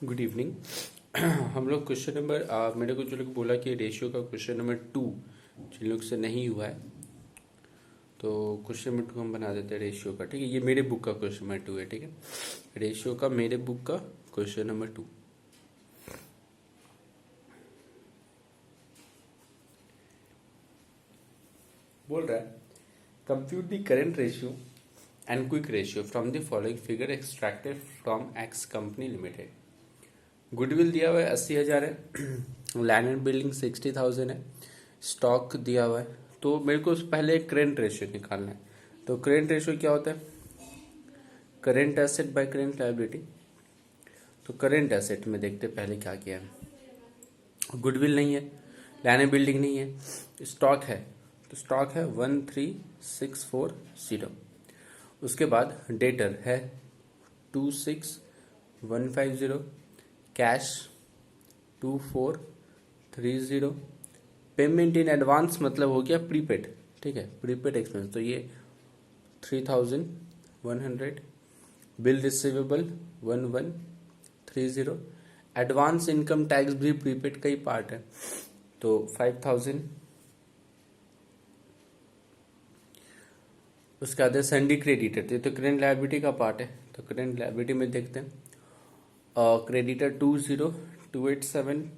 Good evening. हम लोग question number मेरे को जो लोग बोला कि रेशियो का क्वेश्चन नंबर 2 जिन लोग से नहीं हुआ है तो क्वेश्चन नंबर 2 हम बना देते हैं रेशियो का। ठीक है, ये मेरे बुक का क्वेश्चन नंबर 2 है। ठीक है, रेशियो का मेरे बुक का क्वेश्चन नंबर 2 बोल रहा है compute the current ratio and quick ratio from the following figure extracted from x company limited. Goodwill दिया हुआ है 80,000 है, लैंड एंड बिल्डिंग 60,000 है, स्टॉक दिया हुआ है। तो मेरे को पहले करेंट रेशियो निकालना है। तो करेंट रेशियो क्या होता है? Current asset by current liability. तो करेंट एसेट में देखते पहले क्या किया है। गुडविल नहीं है, लैंड एंड बिल्डिंग नहीं है, स्टॉक है। तो स्टॉक है 13,640। उसके बाद डेटर है 26,150, कैश 2430, पेमेंट इन एडवांस मतलब हो गया प्रीपेड। ठीक है, प्रीपेड एक्सपेंस तो ये 3,100, bill receivable 1130, advance income tax भी प्रीपेड का ही पार्ट है तो 5,000। उसके बाद सैंडी क्रेडिटर, ये तो करेंट लायबिलिटी का पार्ट है। तो करेंट लायबिलिटी में देखते हैं creditor 20,287,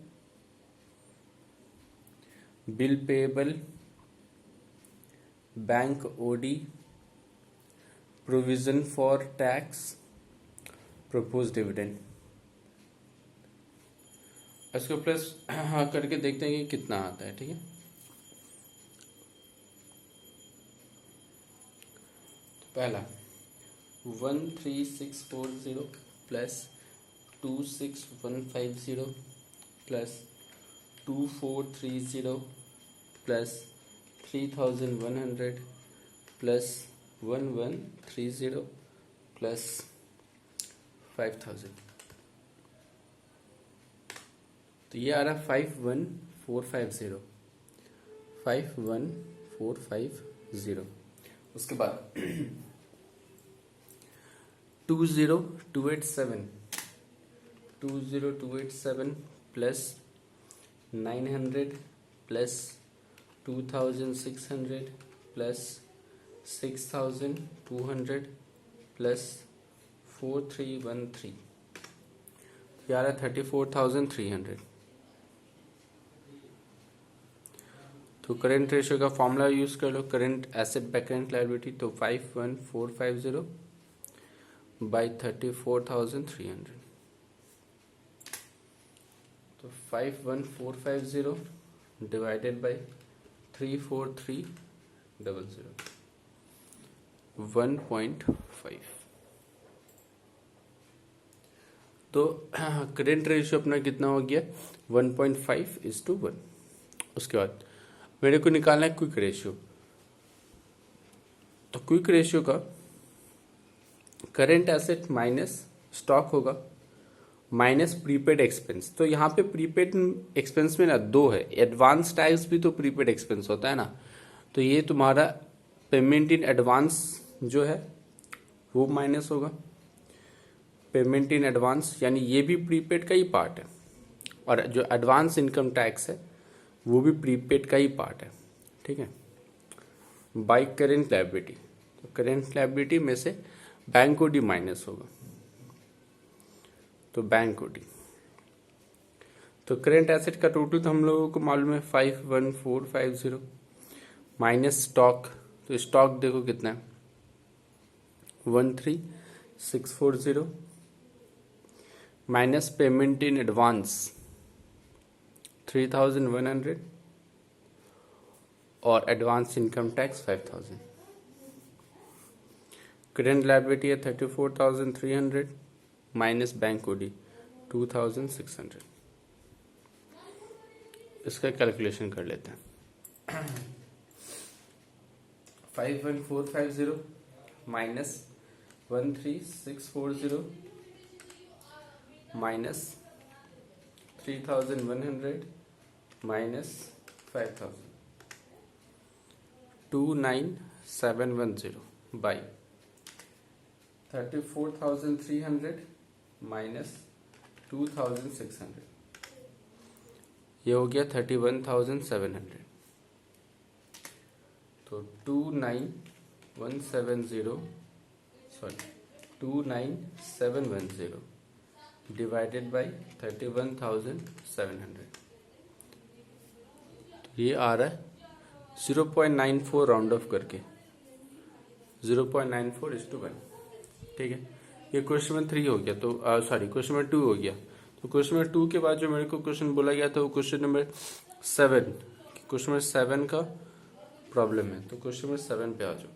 bill payable, bank OD, provision for tax, propose dividend. इसको प्लस करके देखते हैं कि कितना आता है। ठीक है, तो पहला 13,640 plus 26,150 plus 2430 plus 3,100 plus 1130 plus 5,000। तो ये आ रहा 51,450, 51,450। उसके बाद 20,287, 20,287 प्लस 900 प्लस 2,600 प्लस 6,200 प्लस 4,313, ये आ रहा 34,300। तो करेंट रेशियो का फॉर्मूला यूज कर लो, current asset by current liability. तो 51,450 बाई 34,300। तो 51,450 डिवाइडेड बाई 34300, 1.5। तो करेंट रेशियो अपना कितना हो गया 1.5:1। उसके बाद मेरे को निकालना है क्विक रेशियो। तो क्विक रेशियो का करेंट एसेट माइनस स्टॉक होगा माइनस प्रीपेड एक्सपेंस। तो यहाँ पे प्रीपेड एक्सपेंस में ना दो है, एडवांस टैक्स भी तो प्रीपेड एक्सपेंस होता है ना। तो ये तुम्हारा पेमेंट इन एडवांस जो है वो माइनस होगा, पेमेंट इन एडवांस यानी ये भी प्रीपेड का ही पार्ट है, और जो एडवांस इनकम टैक्स है वो भी प्रीपेड का ही पार्ट है। ठीक है, बाई करेंट लायबिलिटी। तो करेंट लायबिलिटी में से बैंक ओडी माइनस होगा, तो बैंक ओडी। तो करेंट एसेट का टोटल तो हम लोगों को मालूम है 51,450 माइनस स्टॉक। तो स्टॉक देखो कितना है 13,640 माइनस पेमेंट इन एडवांस 3,100 और advance income tax 5,000। Current liability है 34,300 माइनस बैंक ओडी 2,600। इसका कैलकुलेशन कर लेते हैं। 51,450 minus 13,640 minus 3,100 minus 5,000, 2,9,710 by 34,300 minus 2600, ये हो गया 31,700, तो 29710 डिवाइडेड बाई 31,700, तो ये आ रहा है 0.94 राउंड ऑफ करके 0.94:1। ठीक है, ये क्वेश्चन नंबर 3 हो गया। तो क्वेश्चन नंबर 2 हो गया। तो क्वेश्चन नंबर 2 के बाद जो मेरे को क्वेश्चन बोला गया था वो क्वेश्चन नंबर 7, क्वेश्चन नंबर 7 का प्रॉब्लम है। तो क्वेश्चन नंबर 7 पे आ जाओ।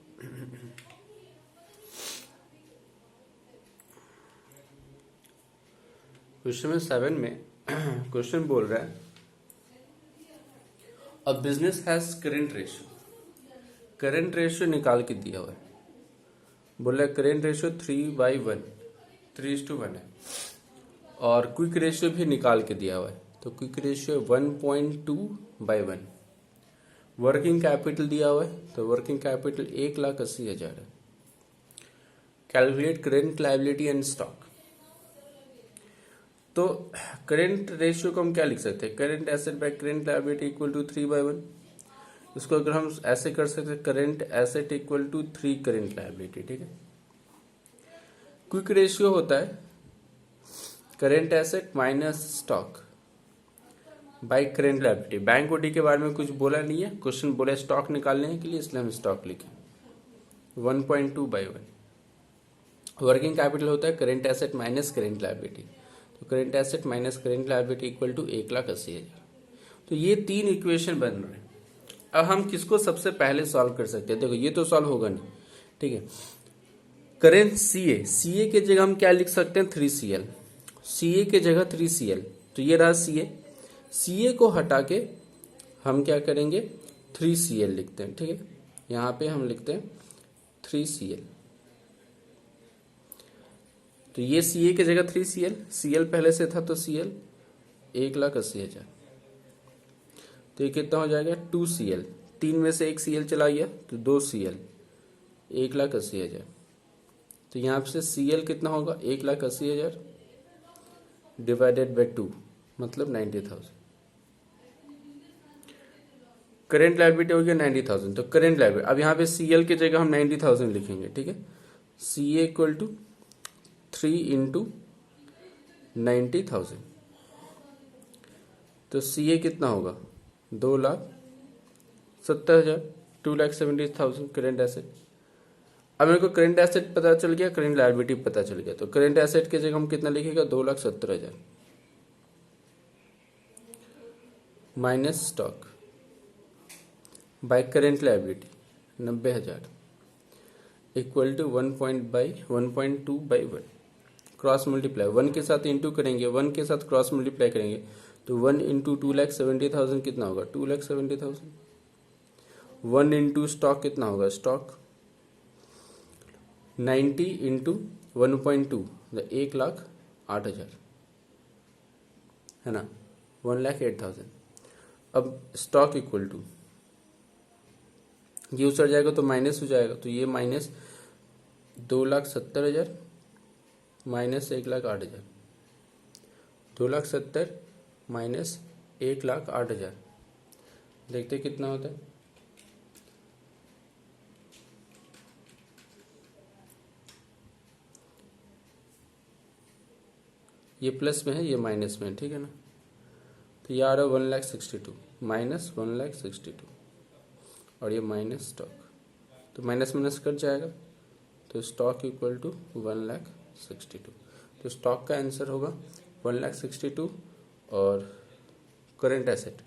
क्वेश्चन नंबर 7 में क्वेश्चन बोल रहा है a business has current ratio निकाल के दिया हुआ है। बोल रहा है करंट रेशियो 3/1, 3:1 है, और क्विक रेशियो भी निकाल के दिया हुआ है। तो क्विक रेशियो 1.2/1। वर्किंग कैपिटल दिया हुआ है, तो वर्किंग कैपिटल 1,80,000 है। Calculate current liability and stock. तो करेंट रेशियो को हम क्या लिख सकते हैं, current asset by current liability equal to 3/1। इसको अगर हम ऐसे कर सकते हैं, current asset equal to 3 current liability. ठीक है, क्विक रेशियो होता है current asset minus stock by current liability. Bank OD के बारे में कुछ बोला नहीं है, क्वेश्चन बोला स्टॉक निकालने के लिए, इसलिए हम स्टॉक लिखे 1.2/1। वर्किंग कैपिटल होता है current asset minus current liability, तो current asset minus current liability equal to 1,80,000। तो ये 3 इक्वेशन बन रहे हैं। अब हम किसको सबसे पहले सॉल्व कर सकते हैं, देखो ये तो सॉल्व होगा नहीं। ठीक है, करेंट सीए के जगह हम क्या लिख सकते हैं, 3CL। सीए के जगह 3CL, तो ये रहा सीए को हटा के हम क्या करेंगे, 3CL लिखते हैं। ठीक है, यहां पे हम लिखते हैं 3CL। तो ये सीए के जगह 3CL, CL पहले से था तो CL 1,80,000। तो ये कितना हो जाएगा 2CL, 3 में से 1 CL चला गया तो 2CL 1,80,000। तो यहाँ से CL कितना होगा 1,80,000 डिवाइडेड बाई 2 मतलब 90,000। करेंट लायबिलिटी हो गया 90,000, तो करेंट लायबिलिटी अब यहाँ पे CL की जगह हम 90,000 लिखेंगे। ठीक है, CA इक्वल टू 3 इंटू 90,000, तो CA कितना होगा 2,70,000, 2,70,000 करेंट एसेट। अब मेरे को करेंट एसेट पता चल गया, करेंट लायबिलिटी पता चल गया, तो करेंट एसेट की जगह हम कितना लिखेगा 2,70,000 minus stock by current liability 90,000 equal to 1.2/1 cross multiply 1 के साथ इंटू करेंगे, 1 के साथ क्रॉस मल्टीप्लाई करेंगे, तो 1 इंटू 2,70,000 कितना होगा 2,70,000। 1 इंटू स्टॉक कितना होगा, स्टॉक 90 इंटू 1.2 1,08,000 है ना, 1,08,000। अब स्टॉक इक्वल टू ये उतर जाएगा तो माइनस हो जाएगा, तो ये माइनस 2,70,000 माइनस 1,08,000, 2,70,000 माइनस 1,08,000, देखते कितना होता है। ये प्लस में है, ये माइनस में है। ठीक है ना, तो ये आ रहा है 1,62 माइनस 1,62 और ये माइनस स्टॉक, तो माइनस माइनस कट जाएगा, तो स्टॉक इक्वल टू 1,62। तो स्टॉक का आंसर होगा 1,62 और करेंट एसेट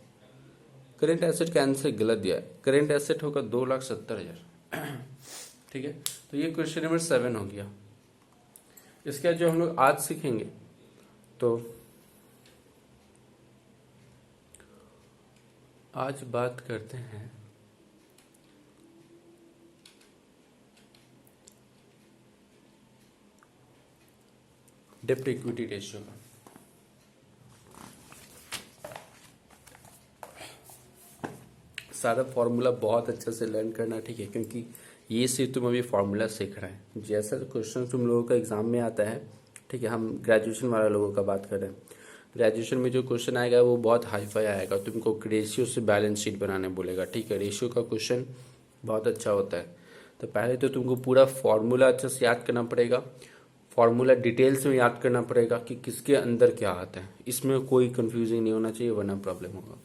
का आंसर गलत दिया है, करेंट एसेट होगा 2,70,000। ठीक है, तो ये क्वेश्चन नंबर 7 हो गया। इसके बाद जो हम लोग आज सीखेंगे, तो आज बात करते हैं डेब्ट इक्विटी रेशियो का। सारा फॉर्मूला बहुत अच्छे से लर्न करना, ठीक है, क्योंकि ये सिर्फ तुम अभी फॉर्मूला सीख रहे हैं। जैसा क्वेश्चन तुम लोगों का एग्जाम में आता है ठीक है, हम ग्रेजुएशन वाला लोगों का बात कर रहे हैं। ग्रेजुएशन में जो क्वेश्चन आएगा वो बहुत हाई फाई आएगा, तुमको रेशियो से बैलेंस शीट बनाने बोलेगा। ठीक है, रेशियो का क्वेश्चन बहुत अच्छा होता है। तो पहले तो तुमको पूरा फॉर्मूला अच्छे से याद करना पड़ेगा, फॉर्मूला डिटेल्स में याद करना पड़ेगा कि किसके अंदर क्या आता है, इसमें कोई कंफ्यूजिंग नहीं होना चाहिए वरना प्रॉब्लम होगा।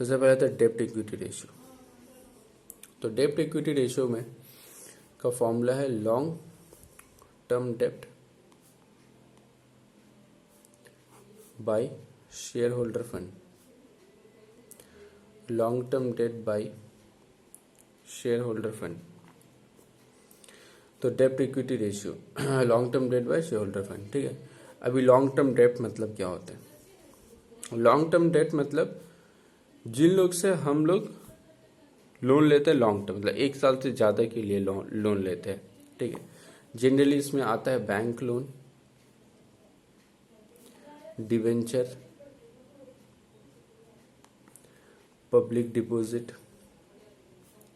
सबसे पहले तो डेब्ट इक्विटी रेशियो। तो डेब्ट इक्विटी रेशियो में का फॉर्मूला है लॉन्ग टर्म डेब्ट by share holder fund, long term debt by share holder fund. तो डेब्ट equity ratio long term debt by share holder fund. ठीक है, अभी लॉन्ग टर्म डेट मतलब क्या होता है? लॉन्ग टर्म डेट मतलब जिन लोग से हम लोग लोन लेते हैं लॉन्ग टर्म, मतलब 1 साल से ज़्यादा के लिए लोन लेते हैं। ठीक है, जनरली इसमें आता है bank loan, debenture, public deposit.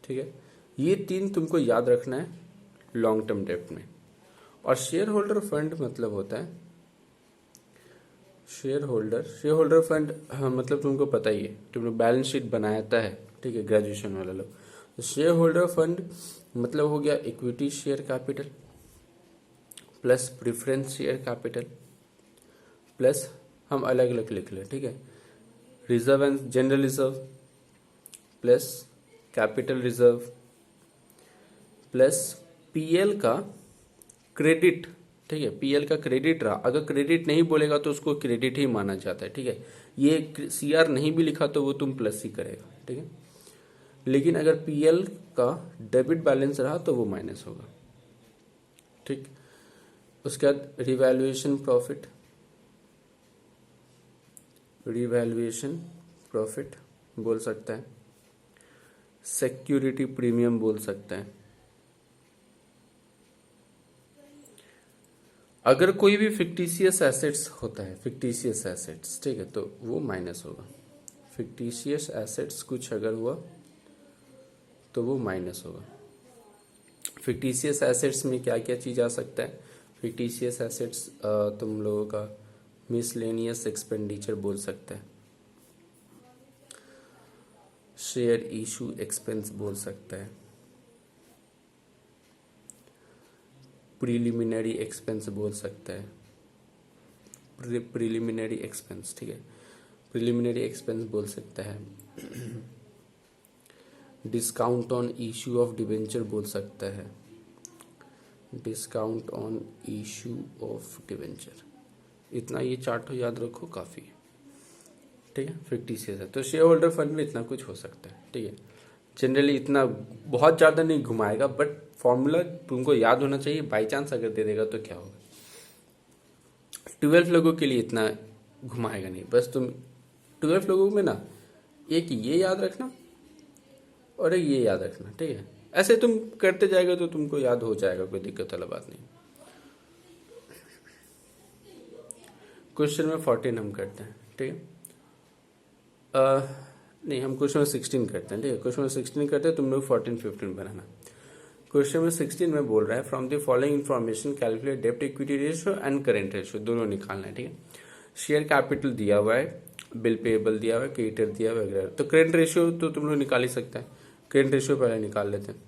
ठीक है, ये 3 तुमको याद रखना है लॉन्ग टर्म डेब्ट में। और शेयर होल्डर फंड मतलब होता है शेयर होल्डर फंड, हाँ मतलब तुमको पता ही है, तुमने बैलेंस शीट बनाया है। ठीक है, ग्रेजुएशन वाला लोग। तो शेयर होल्डर फंड मतलब हो गया equity share capital plus preference share capital plus, हम अलग अलग लिख लें। ठीक है, reserve and general reserve plus capital reserve plus PL का क्रेडिट। ठीक है, पीएल का क्रेडिट रहा, अगर क्रेडिट नहीं बोलेगा तो उसको क्रेडिट ही माना जाता है। ठीक है, ये सीआर नहीं भी लिखा तो वो तुम प्लस ही करेगा। ठीक है, लेकिन अगर पीएल का डेबिट बैलेंस रहा तो वो माइनस होगा। ठीक, उसके बाद रिवैल्यूएशन प्रॉफिट बोल सकता है, सिक्योरिटी प्रीमियम बोल सकता है। अगर कोई भी फिक्टिशियस एसेट्स होता है, फिक्टिशियस एसेट्स, ठीक है, तो वो माइनस होगा। फिक्टिशियस एसेट्स कुछ अगर हुआ तो वो माइनस होगा। फिक्टिशियस एसेट्स में क्या क्या चीज आ सकता है? फिक्टिशियस एसेट्स तुम लोगों का मिसलेनियस एक्सपेंडिचर बोल सकता है, शेयर इशू एक्सपेंस बोल सकता है, प्रीलिमिनरी एक्सपेंस बोल सकता है, प्रीलिमिनरी एक्सपेंस। ठीक है, प्रीलिमिनरी एक्सपेंस बोल सकता है, discount on issue of debenture बोल सकता है, discount on issue of debenture. इतना ये चार्ट याद रखो, काफ़ी है। ठीक है, फिक्टिशियस है तो शेयर होल्डर फंड में इतना कुछ हो सकता है। ठीक है, जनरली इतना बहुत ज़्यादा नहीं घुमाएगा, बट फॉर्मूला तुमको याद होना चाहिए। बाई चांस अगर दे देगा तो क्या होगा, 12 लोगों के लिए इतना घुमाएगा नहीं। बस तुम 12 लोगों में ना एक ये याद रखना और एक ये याद रखना। ठीक है, ऐसे तुम करते जाएगा तो तुमको याद हो जाएगा, कोई दिक्कत वाला बात नहीं। क्वेश्चन में 14 हम करते हैं। ठीक है, नहीं हम क्वेश्चन में 16 करते हैं। ठीक है, क्वेश्चन में 16 करते हैं, तुम लोग 14 15 बनाना। क्वेश्चन में 16 में बोल रहा है from the following information calculate डेब्ट equity ratio and current ratio, दोनों निकालना है। ठीक है, शेयर कैपिटल दिया हुआ है, बिल पेएबल दिया हुआ है, क्रेडिटर दिया हुआ है वगैरह। तो करेंट रेशियो तो तुम लोग निकाल ही सकते हैं। करेंट रेशियो पहले निकाल लेते हैं।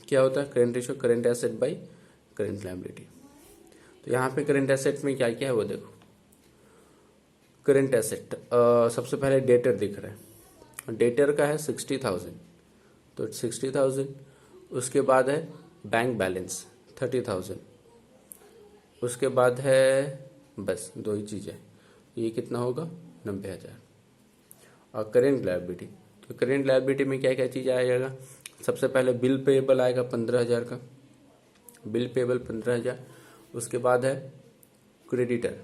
क्या होता है current ratio? Current asset by current liability. तो यहाँ पे करेंट एसेट में क्या क्या है वो देखो। करेंट एसेट सबसे पहले डेटर दिख रहा है, डेटर का है 60,000, तो 60,000। उसके बाद है बैंक बैलेंस 30,000। उसके बाद है बस 2 ही चीज़ें, ये कितना होगा 90,000। और करेंट लायबिलिटी, तो करेंट लायबिलिटी में क्या क्या चीज़ आएगा? सबसे पहले बिल पेएबल आएगा 15,000 का, बिल पेएबल 15,000। उसके बाद है क्रेडिटर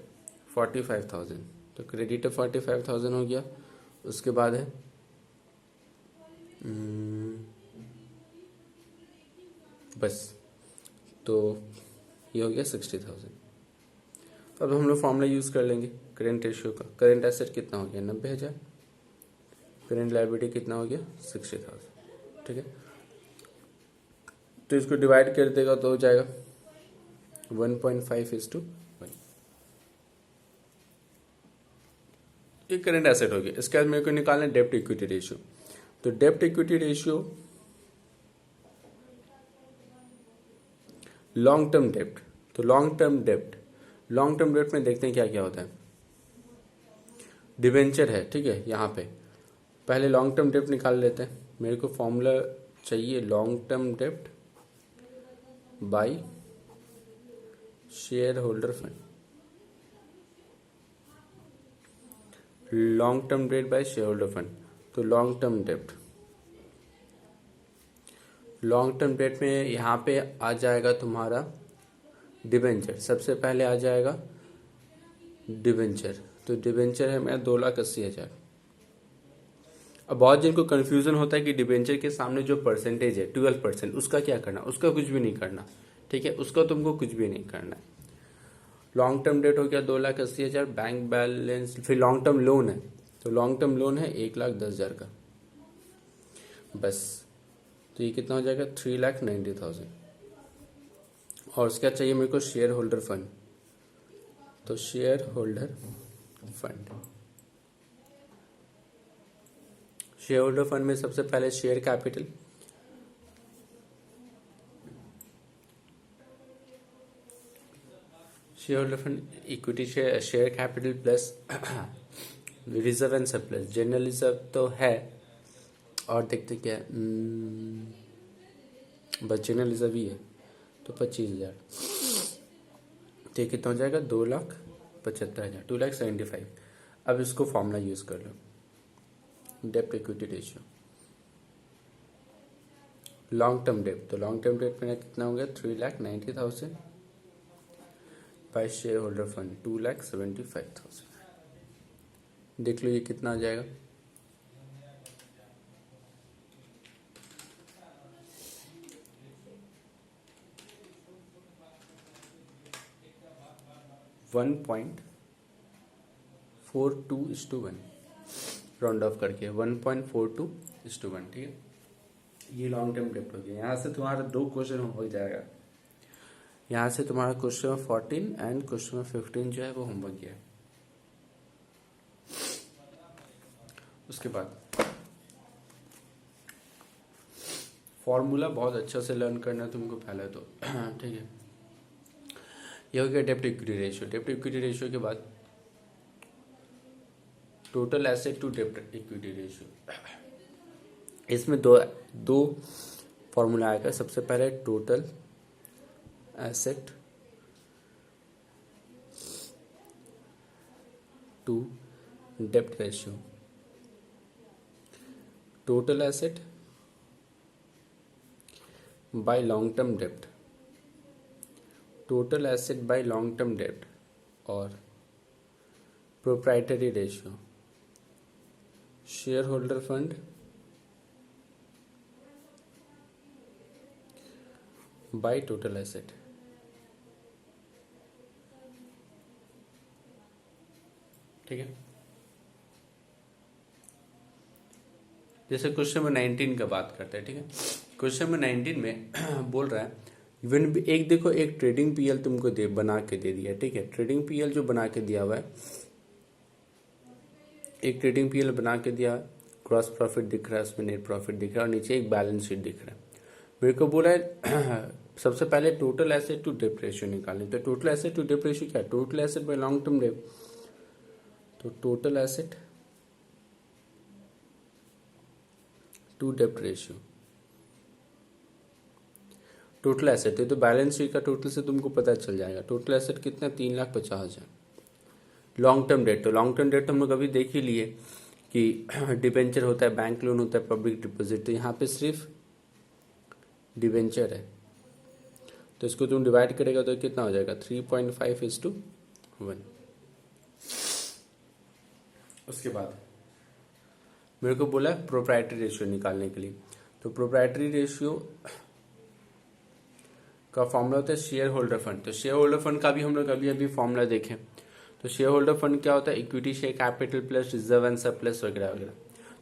45,000, तो क्रेडिटर 45,000 हो गया। उसके बाद है बस, तो ये हो गया 60,000। अब हम लोग फॉर्मूला यूज़ कर लेंगे करेंट रेशियो का। करेंट एसेट कितना हो गया 90,000, करेंट लायबिलिटी कितना हो गया 60,000। ठीक है, तो इसको डिवाइड कर देगा तो हो जाएगा 1.5:1। ये करंट एसेट हो गया। इसके बाद मेरे को निकालना है डेब्ट इक्विटी रेशियो। तो डेब्ट इक्विटी रेशियो लॉन्ग टर्म डेब्ट, तो लॉन्ग टर्म डेब्ट में देखते हैं क्या क्या होता है। डिवेंचर है, ठीक है। यहाँ पे पहले लॉन्ग टर्म डेब्ट निकाल लेते हैं। मेरे को फॉर्मूला चाहिए लॉन्ग टर्म डेब्ट by share holder fund, long term debt by share holder fund. तो लॉन्ग टर्म डेट में यहाँ पे आ जाएगा तुम्हारा डिवेंचर। सबसे पहले आ जाएगा डिवेंचर, तो डिवेंचर है मेरा 2,80,000। अब बहुत जिनको कंफ्यूजन होता है कि डिवेंचर के सामने जो परसेंटेज है 12%, उसका क्या करना, उसका कुछ भी नहीं करना, ठीक है, उसका तुमको कुछ भी नहीं करना है। लॉन्ग टर्म डेट हो गया 2,80,000, बैंक बैलेंस, फिर लॉन्ग टर्म लोन है, तो लॉन्ग टर्म लोन है 1,10,000 का बस। तो ये कितना हो जाएगा 3,90,000। और उसका चाहिए मेरे को शेयर होल्डर फंड, तो शेयर होल्डर फंड में सबसे पहले share capital, share holder fund equity share capital plus reserve and surplus. General reserve तो है, और देखते क्या बस जनरल रिजर्व ही है, तो 25,000। तो ये कितना हो जाएगा 2,75,000, 2,75,000। अब इसको फॉर्मूला यूज कर लो, डेब्ट इक्विटी रेशियो लॉन्ग टर्म डेब्ट। तो लॉन्ग टर्म डेब्ट में कितना हो गया 3,90,000 बाय शेयर होल्डर फंड 2,75,000। देख लो ये कितना आ जाएगा, $1.42:1 राउंड ऑफ करके 1.42:1, ठीक है। ये लॉन्ग टर्म डेब्ट हो गया। यहाँ से तुम्हारा 2 क्वेश्चन हो जाएगा। यहाँ से तुम्हारा क्वेश्चन 14 एंड क्वेश्चन 15 जो है वो होमवर्क गया है। उसके बाद फॉर्मूला बहुत अच्छा से लर्न करना तुमको पहले तो ठीक है। ये हो गया डेब्ट इक्विटी रेशियो। डेब्ट इक्विटी रेशियो के बाद टोटल एसेट टू डेब्ट इक्विटी रेशियो। इसमें दो फॉर्मूला आएगा। सबसे पहले टोटल एसेट टू डेब्ट ratio, total asset by long term डेब्ट, total asset by long term डेब्ट, और proprietary ratio, share holder fund by total asset. ठीक है। जैसे क्वेश्चन नंबर 19 का बात करते हैं, ठीक है। क्वेश्चन नंबर 19 में बोल रहा है इवन एक देखो एक ट्रेडिंग पीएल तुमको बना के दे दिया, ठीक है। ट्रेडिंग पीएल जो बना के दिया हुआ है, एक ट्रेडिंग पीएल बना के दिया, क्रॉस प्रॉफिट दिख रहा है, उसमें नेट प्रॉफिट दिख रहा है, और नीचे एक बैलेंस शीट दिख रहा है। मेरे को बोला है सबसे पहले टोटल एसेट टू डेब्ट रेशियो निकालनी। तो टोटल एसेट टू डेब्ट रेशियो क्या है, total asset by long term डेब्ट। तो टोटल एसेट टू डेब्ट रेशियो, टोटल एसेट है तो बैलेंस शीट का टोटल से तुमको पता चल जाएगा। टोटल एसेट कितना 3,50,000। लॉन्ग टर्म डेट, तो लॉन्ग टर्म डेट हम लोग अभी देख ही लिए कि डिबेंचर होता है, बैंक लोन होता है, पब्लिक डिपॉजिट। तो यहाँ पे सिर्फ डिबेंचर है, तो इसको तुम डिवाइड करेगा तो कितना हो जाएगा 3.5:1। उसके बाद मेरे को बोला प्रोप्राइटरी रेशियो निकालने के लिए। तो प्रोप्राइटरी रेशियो का फॉर्मूला होता है शेयर होल्डर फंड। तो शेयर होल्डर फंड का भी हम लोग अभी अभी फॉर्मूला देखें। तो शेयर होल्डर फंड क्या होता है, equity share capital plus reserve and surplus वगैरह वगैरह।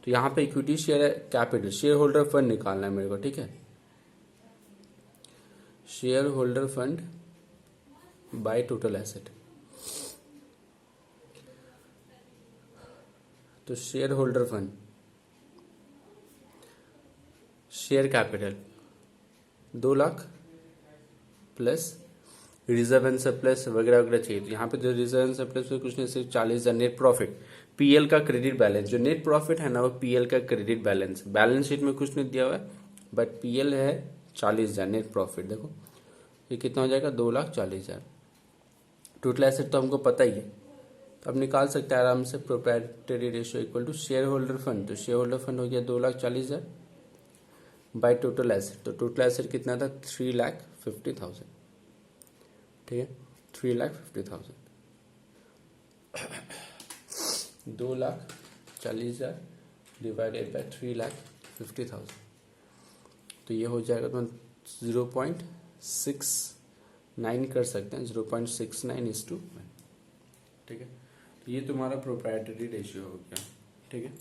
तो यहाँ पे equity share capital, share holder fund निकालना है मेरे को, ठीक है। Share holder fund by total asset. तो share holder fund, share capital 2 lakh plus reserve and surplus वगैरह वगैरह चाहिए। तो यहाँ पे जो रिजर्व एंड सरप्लस में कुछ नहीं, सिर्फ 40,000 नेट प्रॉफिट, पीएल का क्रेडिट बैलेंस, जो नेट प्रॉफिट है ना वो पीएल का क्रेडिट बैलेंस, बैलेंस शीट में कुछ नहीं दिया हुआ है बट पीएल है 40,000 नेट प्रॉफिट। देखो ये कितना हो जाएगा, 2,40,000। टोटल एसेट तो हमको पता ही है, तो अब निकाल सकते हैं आराम से proprietary ratio equal to share holder fund. तो शेयर होल्डर फंड हो गया 2,40,000 बाय टोटल एसेट। तो टोटल एसेट कितना था, 3,50,000। ठीक है, 3,50,000। 2,40,000 डिवाइडेड बाय 3,50,000, तो ये हो जाएगा। तो 0.69 कर सकते हैं, 0.69:1। ठीक है, तो ये तुम्हारा प्रोप्राइटरी रेशियो हो गया। ठीक है।